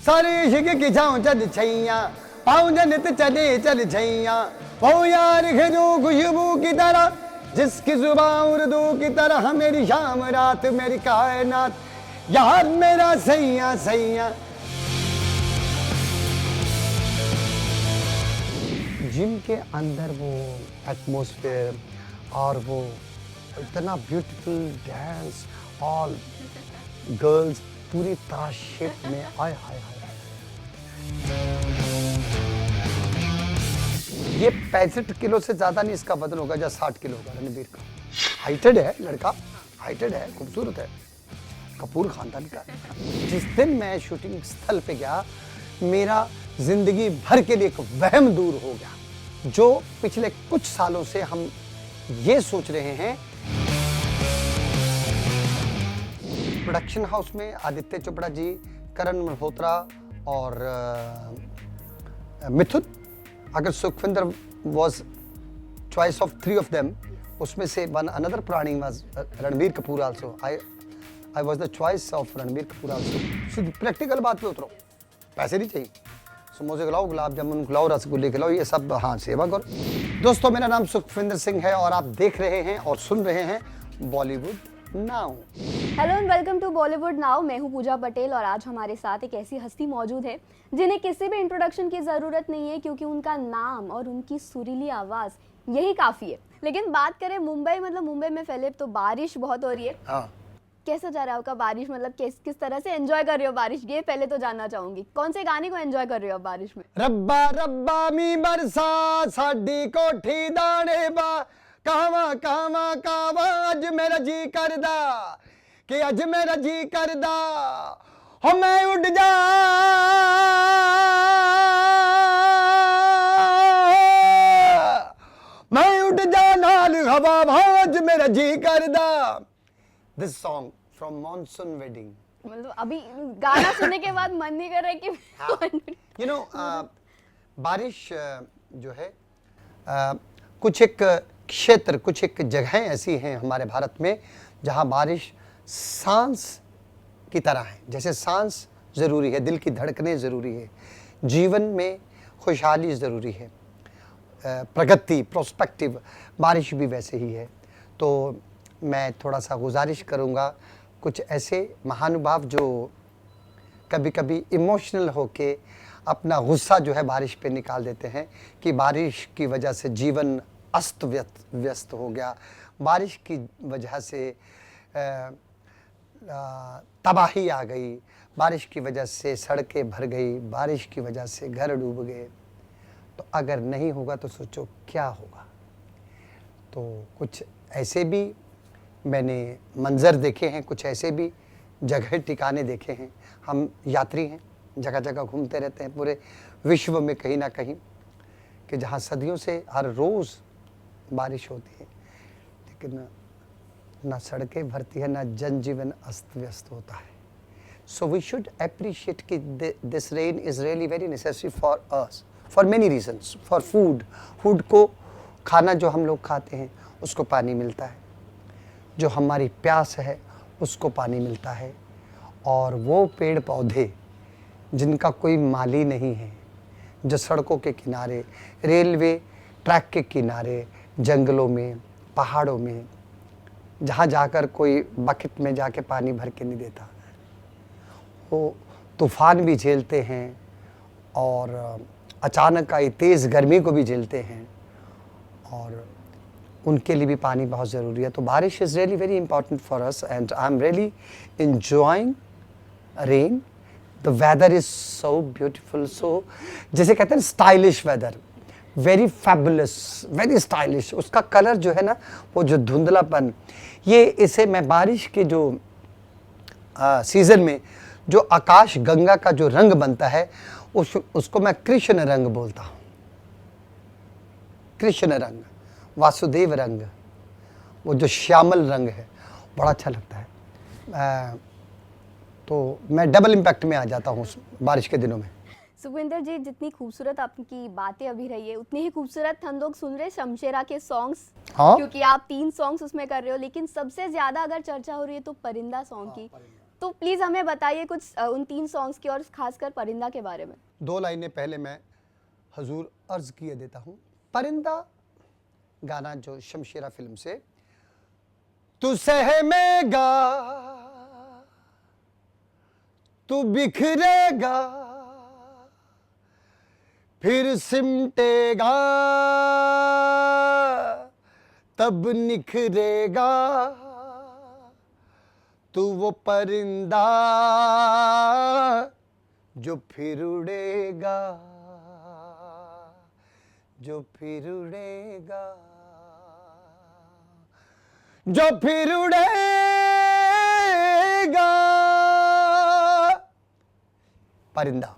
सारे इश्क की छाँव चल छैया, पाँव जनित चले चल छैया, वो यार है जो खुशबू की तरह, जिसकी जुबान उर्दू की तरह, मेरी शाम रात मेरी कायनात, यार मेरा सैया सैया। जिम के अंदर वो एटमॉस्फेयर और वो इतना ब्यूटीफुल डांस, ऑल गर्ल्स पूरी तरह शेप में, आय हाय हाय। ये 65 किलो से ज्यादा नहीं इसका वजन होगा, जो 60 किलो होगा रणबीर का। हाइटेड है लड़का, हाइटेड है, खूबसूरत है, कपूर खानदान का। जिस दिन मैं शूटिंग स्थल पे गया, मेरा जिंदगी भर के लिए एक वहम दूर हो गया। जो पिछले कुछ सालों से हम ये सोच रहे हैं, प्रोडक्शन हाउस में आदित्य चोपड़ा जी, करण मल्होत्रा और मिथुन, अगर Sukhvinder was choice of 3 of them, उसमें से one another प्राणी was Ranbir Kapoor also. I was the choice of Ranbir Kapoor also. Sidhi practical बात पे उतरो, पैसे नहीं चाहिए, समोसे खिलाओ, गुलाब जामुन खिलाओ, रसगुल्ले खिलाओ, ये सब हाँ सेवा करो। दोस्तों मेरा नाम सुखविंदर सिंह है और आप देख रहे हैं और सुन रहे हैं Bollywood now. Hello and welcome to Bollywood now. मैं हूं पूजा पटेल और आज हमारे साथ एक ऐसी हस्ती मौजूद है जिन्हें किसी भी इंट्रोडक्शन की ज़रूरत नहीं है, क्योंकि उनका नाम और उनकी सुरीली आवाज़ यही काफ़ी है। लेकिन बात करें मुंबई, मतलब मुंबई में पहले तो बारिश बहुत हो रही है। हाँ। कैसा जा रहा है आपका बारिश, मतलब किस तरह से एंजॉय कर रहे हो बारिश? ये पहले तो जानना चाहूंगी, कौन से गाने को एंजॉय कर रहे हो बारिश में? रब्बा रब्बा मी बरसा साडी कोठी दाने बा, कावा कावा कावा अज मेरा जी करदा, कि अज मेरा जी करदा हो मैं उड़ जा, मैं उड़ जा नाल हवा भाज मेरा जी करदा। This song from monsoon wedding. मतलब अभी गाना सुनने के बाद मन नहीं कर रहा है कि यू नो बारिश जो है कुछ एक क्षेत्र, कुछ एक जगहें ऐसी हैं हमारे भारत में जहां बारिश सांस की तरह है। जैसे सांस ज़रूरी है, दिल की धड़कनें ज़रूरी है, जीवन में खुशहाली ज़रूरी है, प्रगति, प्रोस्पेक्टिव, बारिश भी वैसे ही है। तो मैं थोड़ा सा गुजारिश करूँगा, कुछ ऐसे महानुभाव जो कभी कभी इमोशनल होके अपना गुस्सा जो है बारिश पे निकाल देते हैं, कि बारिश की वजह से जीवन अस्त व्यस्त हो गया, बारिश की वजह से तबाही आ गई, बारिश की वजह से सड़कें भर गई, बारिश की वजह से घर डूब गए। तो अगर नहीं होगा तो सोचो क्या होगा। तो कुछ ऐसे भी मैंने मंज़र देखे हैं, कुछ ऐसे भी जगह ठिकाने देखे हैं। हम यात्री हैं, जगह जगह घूमते रहते हैं पूरे विश्व में कहीं ना कहीं, कि जहाँ सदियों से हर रोज़ बारिश होती है, लेकिन ना सड़कें भरती है, ना जनजीवन अस्त व्यस्त होता है। सो वी शुड अप्रिशिएट कि this rain is really very necessary for us, for many reasons. For food को, खाना जो हम लोग खाते हैं उसको पानी मिलता है, जो हमारी प्यास है उसको पानी मिलता है, और वो पेड़ पौधे जिनका कोई माली नहीं है, जो सड़कों के किनारे, रेलवे ट्रैक के किनारे, जंगलों में, पहाड़ों में, जहाँ जाकर कोई बकेट में जाके पानी भर के नहीं देता, वो तूफ़ान भी झेलते हैं और अचानक आई तेज़ गर्मी को भी झेलते हैं, और उनके लिए भी पानी बहुत ज़रूरी है। तो barish is really very important for us and I am really enjoying rain. The weather is so beautiful, so जैसे कहते हैं stylish weather, very fabulous, very stylish. उसका कलर जो है ना, वो जो धुंधलापन, ये इसे मैं बारिश के जो सीज़न में जो आकाश गंगा का जो रंग बनता है, उसको मैं कृष्ण रंग बोलता हूँ। कृष्ण रंग, वासुदेव रंग, वो जो श्यामल रंग है, बड़ा अच्छा लगता है। तो मैं डबल इम्पैक्ट में आ जाता हूँ बारिश के दिनों में। सुखविंदर जी, जितनी खूबसूरत आपकी बातें अभी रही है, उतनी ही खूबसूरत हम लोग सुन रहे शमशेरा के सॉन्ग्स। हाँ? क्योंकि आप 3 सॉन्ग्स उसमें कर रहे हो, लेकिन सबसे ज्यादा अगर चर्चा हो रही है तो परिंदा सॉन्ग की। तो प्लीज़ हमें बताइए कुछ उन 3 सॉन्ग्स की और खासकर परिंदा के बारे में। 2 लाइनें पहले मैं हजूर अर्ज किए देता हूँ। परिंदा गाना जो शमशेरा फिल्म से, तू सहमेगा, तू बिखरेगा, फिर सिमटेगा, तब निखरेगा, तू वो परिंदा जो फिर उड़ेगा, जो फिर उड़ेगा, जो फिर उड़ेगा। परिंदा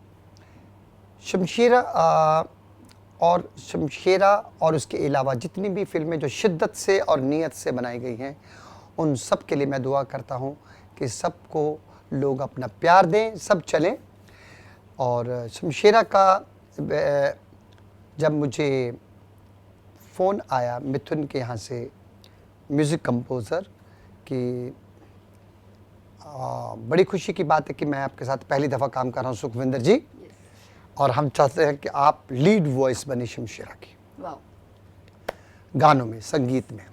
शमशेरा और शमशेरा और उसके अलावा जितनी भी फिल्में जो शिद्दत से और नीयत से बनाई गई हैं, उन सब के लिए मैं दुआ करता हूँ कि सबको लोग अपना प्यार दें, सब चलें। और शमशेरा का जब मुझे फ़ोन आया मिथुन के यहाँ से, म्यूज़िक कंपोज़र, कि बड़ी खुशी की बात है कि मैं आपके साथ पहली दफ़ा काम कर रहा हूँ सुखविंदर जी, और हम चाहते हैं कि आप लीड वॉइस बनी शमशेरा की गानों में, संगीत में।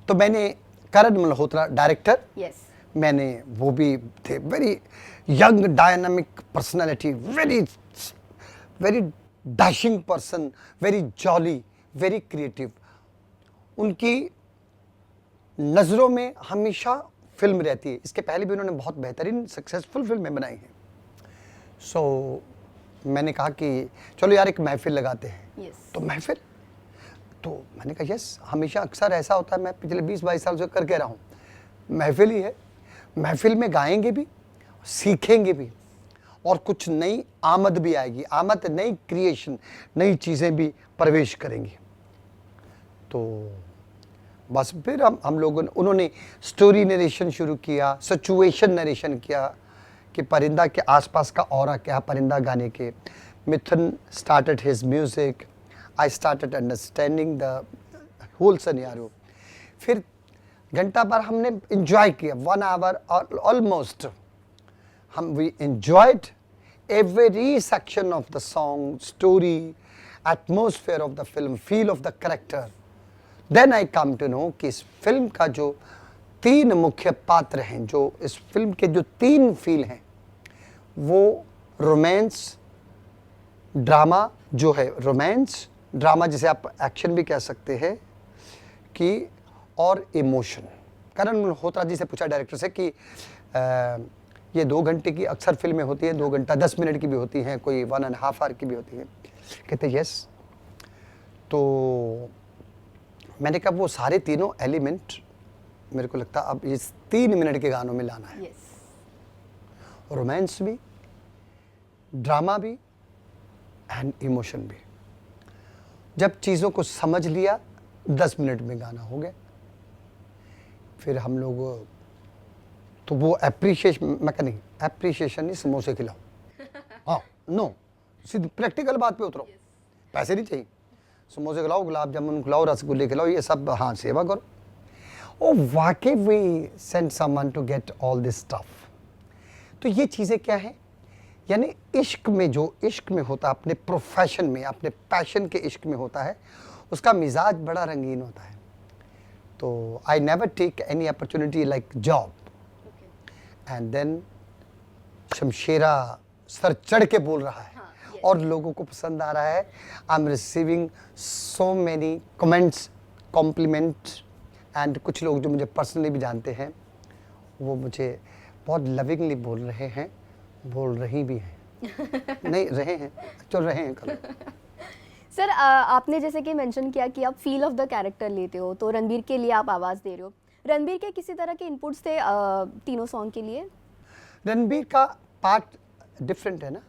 तो मैंने करण मल्होत्रा डायरेक्टर, मैंने वो भी थे, very young dynamic personality, very very dashing person, very jolly, very creative. उनकी नज़रों में हमेशा फिल्म रहती है। इसके पहले भी उन्होंने बहुत बेहतरीन सक्सेसफुल फिल्में बनाई हैं। सो मैंने कहा कि चलो यार एक महफिल लगाते हैं। तो महफिल, तो मैंने कहा यस, हमेशा अक्सर ऐसा होता है, मैं पिछले 20-22 साल से करके रहा हूँ, महफिल ही है। महफिल में गाएंगे भी, सीखेंगे भी, और कुछ नई आमद भी आएगी, आमद नई क्रिएशन, नई चीज़ें भी प्रवेश करेंगी। तो बस फिर हम लोगों ने, उन्होंने स्टोरी नरेशन शुरू किया, सिचुएशन नरेशन किया कि परिंदा के आसपास का ऑरा क्या, परिंदा गाने के। Mithoon started his music, I started understanding the whole scenario. फिर घंटा भर हमने इंजॉय किया, 1 hour almost. we enjoyed every section of the song, story, atmosphere of the film, feel of the character. Then I come to know कि इस film का जो 3 मुख्य पात्र हैं, जो इस फिल्म के जो 3 फील हैं, वो रोमांस, ड्रामा, जो है रोमांस ड्रामा जिसे आप एक्शन भी कह सकते हैं, कि और इमोशन। करण मल्होत्रा जी से पूछा डायरेक्टर से कि ये 2 घंटे की अक्सर फिल्में होती हैं, 2 घंटा 10 मिनट की भी होती हैं, कोई 1.5 आवर की भी होती हैं। कहते यस। तो मैंने कहा वो सारे तीनों एलिमेंट मेरे को लगता अब इस 3 मिनट के गानों में लाना है। रोमांस भी, ड्रामा भी एंड इमोशन भी। जब चीज़ों को समझ लिया, 10 मिनट में गाना हो गया। फिर हम लोग तो वो एप्रिशिएशन, मैं कह नहीं एप्रिशिएशन नहीं, समोसे खिलाओ। हाँ, नो, सीधी प्रैक्टिकल बात पे उतरो। पैसे नहीं चाहिए, समोसे खिलाओ, गुलाब जामुन खिलाओ, रसगुल्ले खिलाओ, ये सब, हाँ, सेवा करो। ओ वाकई we send someone to get all this stuff. तो ये चीज़ें क्या है, यानी इश्क में, जो इश्क में होता है, अपने प्रोफेशन में, अपने पैशन के इश्क में होता है, उसका मिजाज बड़ा रंगीन होता है। तो I never take any opportunity like job. And then Shamshera sir चढ़ के बोल रहा है, और लोगों को पसंद आ रहा है। I am receiving so many comments, compliment, and कुछ लोग जो मुझे पर्सनली भी जानते हैं, वो मुझे बहुत लविंगली बोल रहे हैं, बोल रही भी हैं। नहीं रहे हैं, चल रहे हैं कल। सर आपने जैसे कि मेंशन किया कि आप फील ऑफ द कैरेक्टर लेते हो, तो रणबीर के लिए आप आवाज़ दे रहे हो। रणबीर के किसी तरह के इनपुट्स थे तीनों सॉन्ग के लिए? रणबीर का पार्ट डिफरेंट है ना,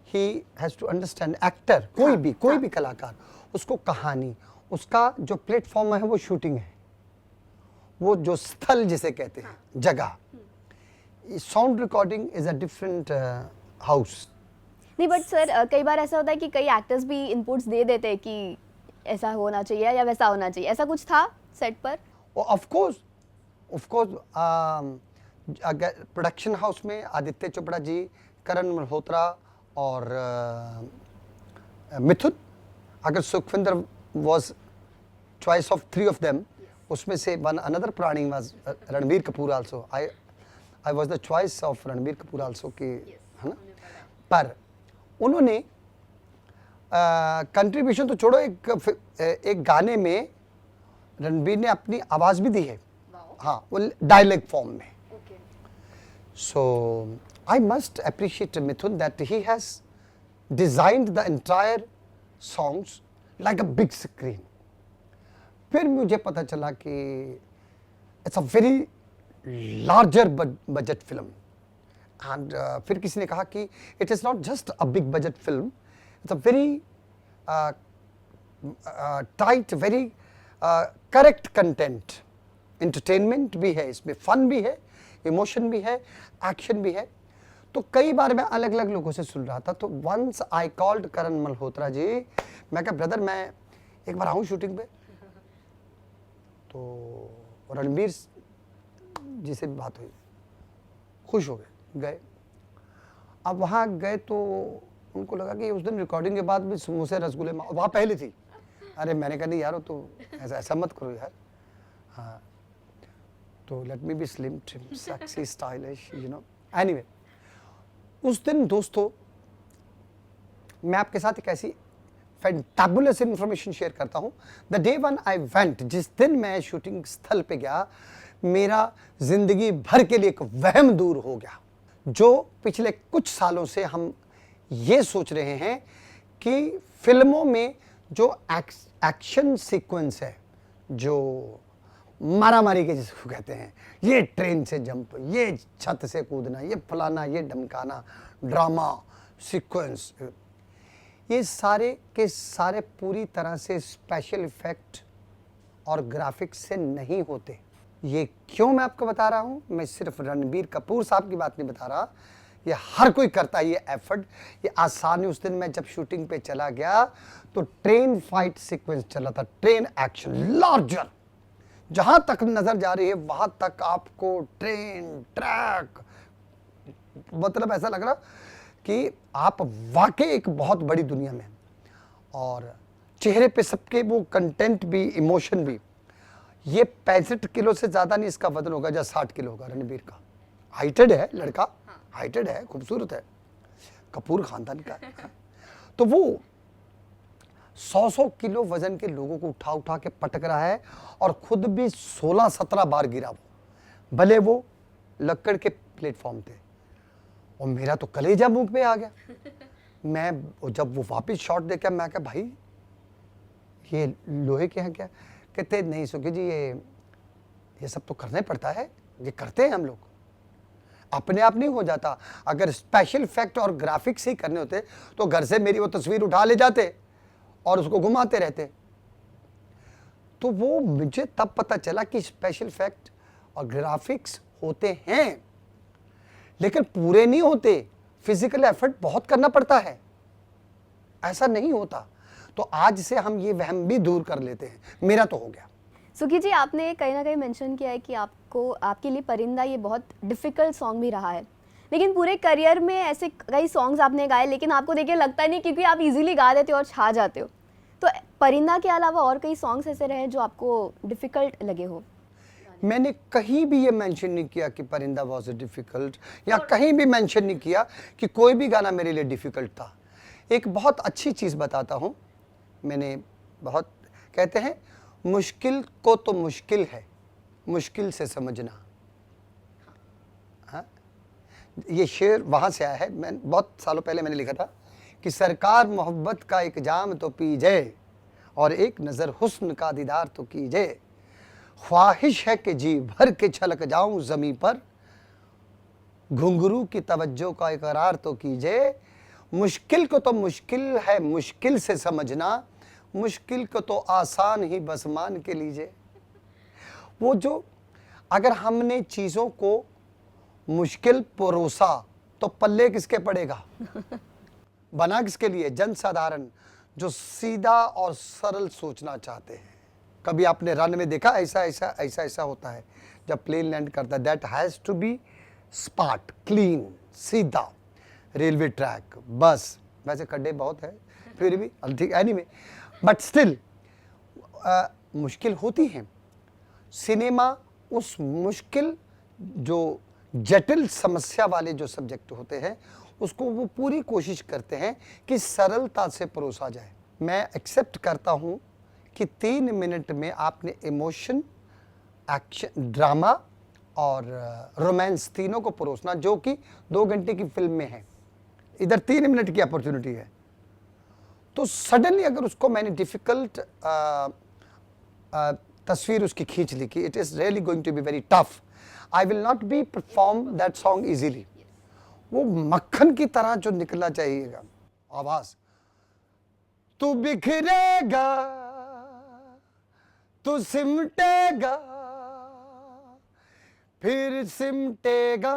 he has to understand actor, कोई भी कलाकार, उसको कहानी, उसका जो प्लेटफॉर्म है वो शूटिंग है, वो जो स्थल जिसे कहते हैं, जगह। Sound recording is a different house. नहीं, बट सर कई बार ऐसा होता है कि कई एक्टर्स भी इनपुट्स दे देते हैं कि ऐसा होना चाहिए या वैसा होना चाहिए, ऐसा कुछ था सेट पर? ऑफ कोर्स अगर प्रोडक्शन हाउस में आदित्य चोपड़ा जी, करण मल्होत्रा और मिथुन, अगर Sukhwinder was choice of 3 of them, उसमें से वन अनदर प्राणी was Ranbir Kapoor also. I was the choice of Ranbir Kapoor also कि, है ना। पर उन्होंने कंट्रीब्यूशन तो छोड़ो, एक गाने में रणबीर ने अपनी आवाज भी दी है, हाँ, वो डायलॉग फॉर्म में। So I must appreciate Mithoon that he has designed the entire songs like a big screen. फिर मुझे पता चला कि it's a very larger budget film, and फिर किसी ने कहा कि it is not just a big budget film, it's a very tight, very correct content, entertainment भी है इसमें, फन भी है, इमोशन भी है, एक्शन भी है। तो कई बार मैं अलग अलग लोगों से सुन रहा था, तो वंस आई कॉल्ड करण मल्होत्रा जी, मैं कहा ब्रदर मैं एक बार आऊँ शूटिंग पे, तो रणबीर जी से बात हुई, खुश हो गए। अब वहाँ गए तो उनको लगा कि उस दिन रिकॉर्डिंग के बाद भी समोसे रसगुल्ले वहाँ पहले थी। अरे मैंने कहा नहीं यार, वो तो ऐसा मत करो यार, हाँ, तो let me be slim trim sexy stylish, you know. Anyway, उस दिन दोस्तों मैं आपके साथ एक ऐसी फैंटाबुलस इन्फॉर्मेशन शेयर करता हूँ। The day one I went, जिस दिन मैं शूटिंग स्थल पे गया, मेरा जिंदगी भर के लिए एक वहम दूर हो गया। जो पिछले कुछ सालों से हम ये सोच रहे हैं कि फिल्मों में जो एक्शन सीक्वेंस है, जो मारामारी के जिसको कहते हैं, ये ट्रेन से जंप, ये छत से कूदना, ये फलाना, ये धमकाना, ड्रामा सीक्वेंस, ये सारे के सारे पूरी तरह से स्पेशल इफेक्ट और ग्राफिक्स से नहीं होते। ये क्यों मैं आपको बता रहा हूँ, मैं सिर्फ रणबीर कपूर साहब की बात नहीं बता रहा, ये हर कोई करता है ये एफर्ट, ये आसानी। उस दिन मैं जब शूटिंग पे चला गया तो ट्रेन फाइट सीक्वेंस चला था, ट्रेन एक्शन लार्जर, जहां तक नजर जा रही है वहां तक आपको ट्रेन ट्रैक, मतलब ऐसा लग रहा कि आप वाकई एक बहुत बड़ी दुनिया में, और चेहरे पे सबके वो कंटेंट भी, इमोशन भी। ये 65 किलो से ज्यादा नहीं इसका वजन होगा, जहाँ 60 किलो होगा रणबीर का। हाइटेड है लड़का, हाइटेड है, खूबसूरत है, कपूर खानदान का है। तो वो 100 किलो वजन के लोगों को उठा उठा के पटक रहा है, और खुद भी 16-17 बार गिरा वो, भले वो लक्कड़ के प्लेटफॉर्म थे। और मेरा तो कलेजा मुंह पे आ गया। मैं जब वो वापस शॉट देखा, मैं कहा भाई ये लोहे के हैं क्या? कहते नहीं सुखी जी, ये सब तो करना ही पड़ता है, ये करते हैं हम लोग, अपने आप नहीं हो जाता। अगर स्पेशल इफेक्ट और ग्राफिक्स ही करने होते तो घर से मेरी वो तस्वीर उठा ले जाते और उसको घुमाते रहते। तो वो मुझे तब पता चला कि स्पेशल इफेक्ट और ग्राफिक्स होते हैं, लेकिन पूरे नहीं होते, फिजिकल एफर्ट बहुत करना पड़ता है, ऐसा नहीं होता। तो आज से हम ये वहम भी दूर कर लेते हैं, मेरा तो हो गया। सुखी जी, आपने कहीं ना कहीं मेंशन किया है कि आपके लिए परिंदा ये बहुत डिफिकल्ट सॉन्ग भी रहा है, लेकिन पूरे करियर में ऐसे कई सॉन्ग्स आपने गाए, लेकिन आपको देखिए लगता नहीं, क्योंकि आप इजीली गा देते हो और छा जाते हो। तो परिंदा के अलावा और कई सॉन्ग्स ऐसे रहे जो आपको डिफिकल्ट लगे हो? मैंने कहीं भी ये मेंशन नहीं किया कि परिंदा वॉज डिफिकल्ट, या कहीं भी मेंशन नहीं किया कि कोई भी गाना मेरे लिए डिफिकल्ट था। एक बहुत अच्छी चीज़ बताता हूँ, मैंने बहुत कहते हैं मुश्किल को तो मुश्किल है, मुश्किल से समझना। हाँ, ये शेर वहाँ से आया है, मैं बहुत सालों पहले मैंने लिखा था कि सरकार मोहब्बत का एक जाम तो पीजे, और एक नज़र हुस्न का दीदार तो कीजिए, ख्वाहिश है कि जी भर के छलक जाऊं ज़मीं पर, घुंघरू की तवज्जो का इकरार तो कीजिए, मुश्किल को तो मुश्किल है मुश्किल से समझना, मुश्किल को तो आसान ही बस मान के लीजिए। वो जो अगर हमने चीज़ों को मुश्किल परोसा तो पल्ले किसके पड़ेगा? बना किसके लिए? जनसाधारण, जो सीधा और सरल सोचना चाहते हैं। कभी आपने रन में देखा ऐसा ऐसा ऐसा ऐसा होता है जब प्लेन लैंड करता है, that has to be smart, clean, सीधा रेलवे ट्रैक, बस, वैसे खड्डे बहुत है फिर भी ठीक एनीवे, बट स्टिल मुश्किल होती हैं। सिनेमा उस मुश्किल जो जटिल समस्या वाले जो सब्जेक्ट होते हैं उसको वो पूरी कोशिश करते हैं कि सरलता से परोसा जाए। मैं एक्सेप्ट करता हूँ कि 3 मिनट में आपने इमोशन, एक्शन, ड्रामा और रोमांस तीनों को परोसना, जो कि 2 घंटे की फिल्म में है, इधर 3 मिनट की अपॉर्चुनिटी है। तो सडनली अगर उसको मैंने डिफिकल्ट तस्वीर उसकी खींच ली कि it is really going to be very tough, I will not be perform that song easily. वो मक्खन की तरह जो निकलना चाहिएगा आवाज, तू बिखरेगा, तू सिमटेगा, फिर सिमटेगा,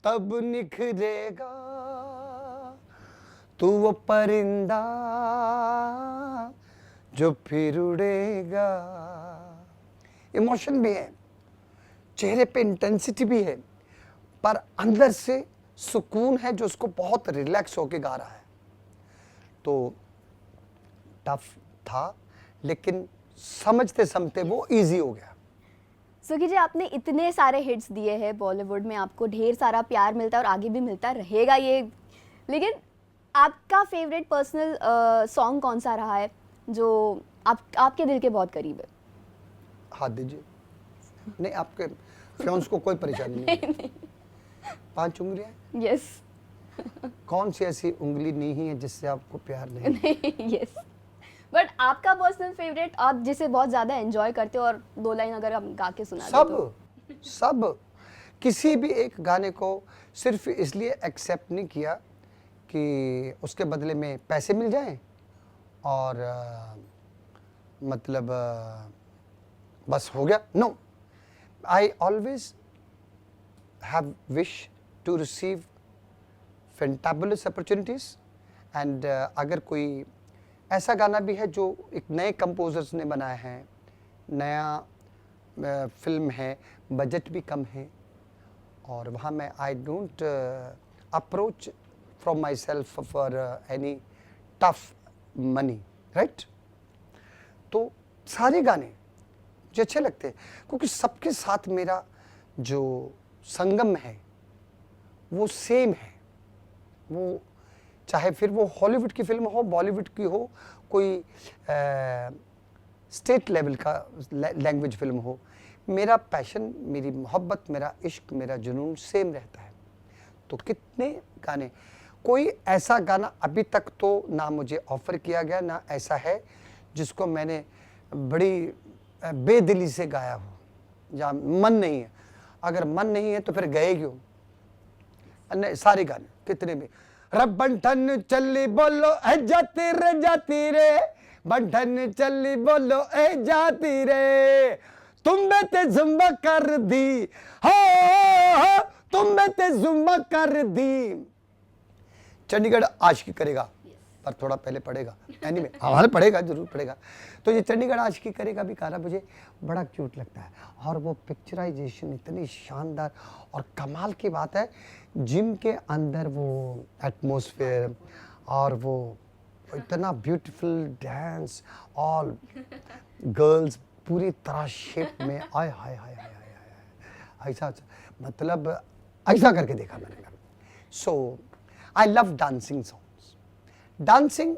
तब निखरेगा, तू वो परिंदा जो फिर उड़ेगा। इमोशन भी है, चेहरे पे इंटेंसिटी भी है, पर अंदर से सुकून है जो उसको बहुत रिलैक्स होके गा रहा है। तो टफ था, लेकिन समझते समझते वो इजी हो गया। सुखी जी, आपने इतने सारे हिट्स दिए हैं बॉलीवुड में, आपको ढेर सारा प्यार मिलता है और आगे भी मिलता रहेगा ये, लेकिन आपका फेवरेट पर्सनल सॉन्ग कौन सा रहा है जो आपके दिल के बहुत करीब है? हाथ दीजिए। नहीं, आपके फ्योन्स को कोई परेशानी नहीं। 5 उंगलियां? यस। कौन सी ऐसी उंगली नहीं है जिससे आपको प्यार नहीं? नहीं, यस। बट आपका पर्सनल फेवरेट, आप जिसे बहुत ज्यादा एंजॉय करते हो, और 2 लाइन अगर हम गा के सुना सब तो। सब किसी भी एक गाने को सिर्फ इसलिए एक्सेप्ट नहीं किया कि उसके बदले में पैसे मिल जाएं और मतलब बस हो गया। No, I always have wish to receive fantabulous opportunities, and अगर कोई ऐसा गाना भी है जो एक नए कंपोजर्स ने बनाया है, नया फिल्म है, बजट भी कम है, और वहाँ मैं I don't approach from my self for any tough money, right? तो सारे गाने मुझे अच्छे लगते हैं क्योंकि सबके साथ मेरा जो संगम है वो सेम है। वो चाहे फिर वो हॉलीवुड की फिल्म हो, बॉलीवुड की हो, कोई स्टेट लेवल का लैंग्वेज फिल्म हो, मेरा पैशन, मेरी मोहब्बत, मेरा इश्क, मेरा जुनून सेम रहता है। तो कितने गाने, कोई ऐसा गाना अभी तक तो ना मुझे ऑफर किया गया, ना ऐसा है जिसको मैंने बड़ी बेदिली से गाया हो, या मन नहीं है। अगर मन नहीं है तो फिर गए क्यों? नहीं, सारे गाने कितने भी, बंठन चली बोलो ए जाती रे, बंठन चली बोलो ए जाती रे, तुम ते जुम्बा कर दी, हो तुम ते जुम्बा कर दी। चंडीगढ़ आशिकी करेगा, पर थोड़ा पहले पड़ेगा, एनीवे हमारे पड़ेगा, जरूर पड़ेगा। तो ये चंडीगढ़ आशिकी करेगा भी गाना मुझे बड़ा क्यूट लगता है, और वो पिक्चराइजेशन इतनी शानदार, और कमाल की बात है जिम के अंदर वो एटमॉस्फेयर, और वो इतना ब्यूटीफुल डांस, ऑल गर्ल्स पूरी तरह शेप में, आय हाय हाय हाय हाय, ऐसा मतलब ऐसा करके देखा मैंने। So I love dancing songs, dancing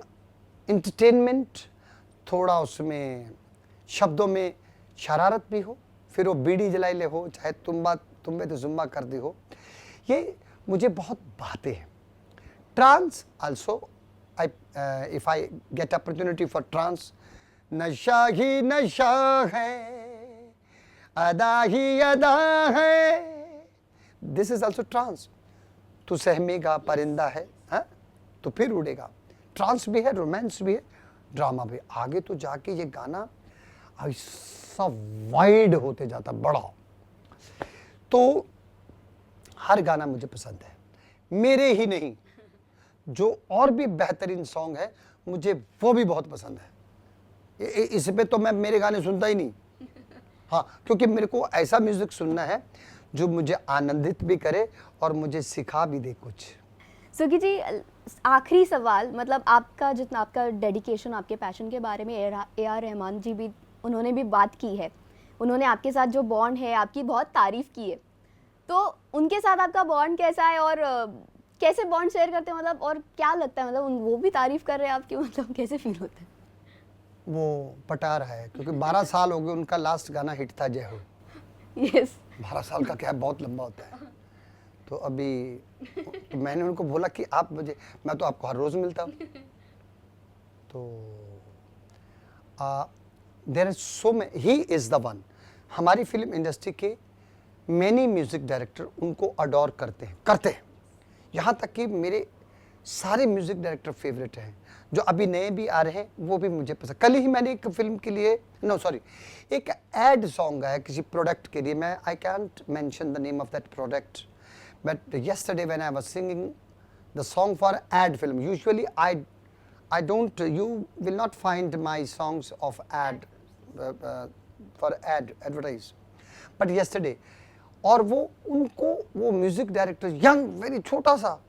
entertainment, थोड़ा उसमें शब्दों में शरारत भी हो, फिर वो बीड़ी जलाई ले हो, चाहे तुम में तो जुम्बा कर दी हो, ये मुझे बहुत भाते हैं। Trance also, if I get opportunity for trance, नशा ही नशा है, अदा ही अदा है, दिस इज आल्सो ट्रांस। तू सहमेगा परिंदा है, हाँ? तो फिर उड़ेगा। ट्रांस भी है, रोमांस भी है, ड्रामा भी। आगे तो जाके ये गाना ऐसा वाइड होते जाता, बड़ा। तो हर गाना मुझे पसंद है, मेरे ही नहीं, जो और भी बेहतरीन सॉन्ग है मुझे वो भी बहुत पसंद है। इस पे तो मैं मेरे गाने सुनता ही नहीं, हाँ, क्योंकि मेरे को ऐसा म्यूजिक सुनना है जो मुझे आनंदित भी करे और मुझे सिखा भी दे कुछ। सुगी जी, आखिरी सवाल, मतलब आपका जितना आपका डेडिकेशन, आपके पैशन के बारे में ए आर रहमान जी भी, उन्होंने भी बात की है। उन्होंने आपके साथ जो बॉन्ड है आपकी बहुत तारीफ की है, तो उनके साथ आपका बॉन्ड कैसा है और कैसे बॉन्ड शेयर करते हैं, मतलब और क्या लगता है, मतलब वो भी तारीफ कर रहे हैं आपकी, मतलब कैसे फील होता है? वो पटा रहा है क्योंकि 12 साल हो गए, उनका लास्ट गाना हिट था जय हो। यस। 12 साल का क्या बहुत लंबा होता है। तो अभी तो मैंने उनको बोला कि आप मुझे, मैं तो आपको हर रोज मिलता हूँ। तो there is so he is the one. हमारी फिल्म इंडस्ट्री के मैनी म्यूजिक डायरेक्टर उनको अडोर करते हैं। यहाँ तक कि मेरे सारे म्यूजिक डायरेक्टर फेवरेट हैं। जो अभी नए भी आ रहे हैं वो भी मुझे पसंद। कल ही मैंने एक फिल्म के लिए एक एड सॉन्ग गाया किसी प्रोडक्ट के लिए। मैं I can't mention the name of that product, but yesterday when I was singing the song for ad film, usually I don't, you will not find my songs of ad for advertise, but yesterday, और वो उनको वो music director young very छोटा सा,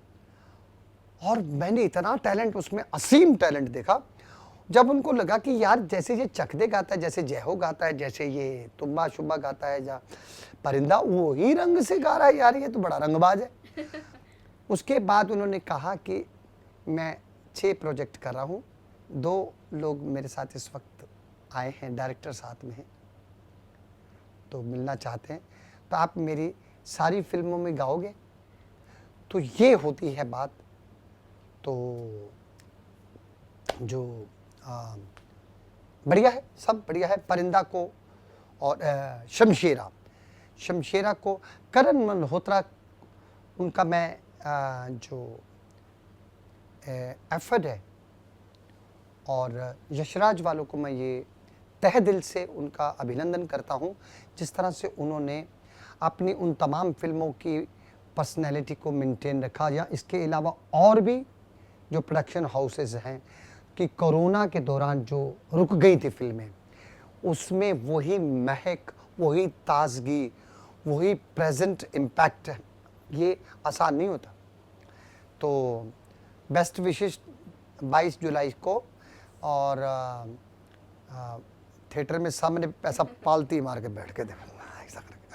और मैंने इतना talent उसमें, असीम टैलेंट देखा। जब उनको लगा कि यार जैसे ये चकदे गाता है, जैसे जय हो गाता है, जैसे ये तुम्बा शुबा गाता है, या परिंदा वो ही रंग से गा रहा है, यार ये तो बड़ा रंगबाज है। उसके बाद उन्होंने कहा कि मैं 6 प्रोजेक्ट कर रहा हूँ, 2 लोग मेरे साथ इस वक्त आए हैं, डायरेक्टर साथ में हैं, तो मिलना चाहते हैं, तो आप मेरी सारी फिल्मों में गाओगे। तो ये होती है बात। तो जो बढ़िया है, सब बढ़िया है। परिंदा को और शमशेरा को करण मल्होत्रा, उनका मैं जो एफर्ट है, और यशराज वालों को मैं ये तहे दिल से उनका अभिनंदन करता हूँ, जिस तरह से उन्होंने अपनी उन तमाम फिल्मों की पर्सनैलिटी को मेंटेन रखा। या इसके अलावा और भी जो प्रोडक्शन हाउसेस हैं कि कोरोना के दौरान जो रुक गई थी फिल्में, उसमें वही महक, वही ताजगी, वही प्रेजेंट इम्पैक्ट, ये आसान नहीं होता। तो बेस्ट विशेष 22 जुलाई को, और थिएटर में सामने ऐसा पालती मार के बैठ के देखो,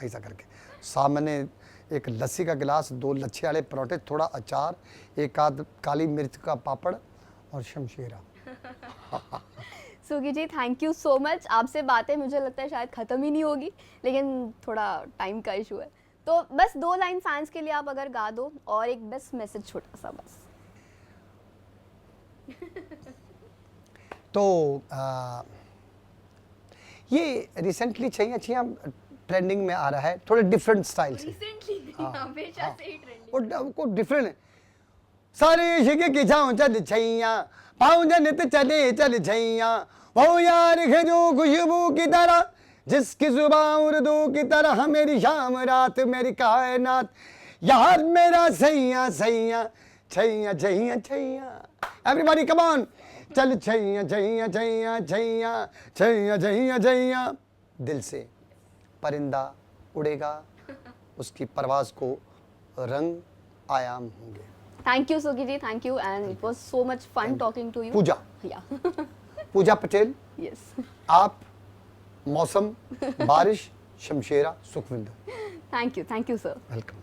ऐसा करके सामने एक लस्सी का गिलास, 2 लच्छे वाले परोठे, थोड़ा अचार, एक आध काली मिर्च का पापड़ और Shamshera. Sugi ji, thank you so much. आपसे बातें मुझे लगता है शायद ख़त्म ही नहीं होगी, लेकिन थोड़ा टाइम का इशू है। तो बस 2 लाइन फैंस के लिए आप अगर गा दो, और एक बेस्ट मैसेज छोटा सा बस। तो ये रिसेंटली छैया ट्रेंडिंग में आ रहा है, थोड़े डिफरेंट स्टाइल से। हमेशा से ही ट्रेंडिंग को डिफरेंट है। सारे शिके की छाँव चल छैया, पाँव जनित चले चल छैया, वो यार खजू खुशबू की तरह, जिसकी सुबह उर्दू की तरह, मेरी शाम रात मेरी कायनात, यार मेरा सैया सैया Chaiyya Chaiyya Chaiyya. Everybody come on, चल छैया छैया छैया छैया छैया छैया छैया। दिल से परिंदा उड़ेगा, उसकी परवाज को रंग आयाम होंगे। Thank you Sugi ji, thank you, and it was so much fun talking to you. Puja, या पूजा पटेल, यस, आप, मौसम, बारिश, Shamshera, Sukhwinder. Thank you sir. Welcome.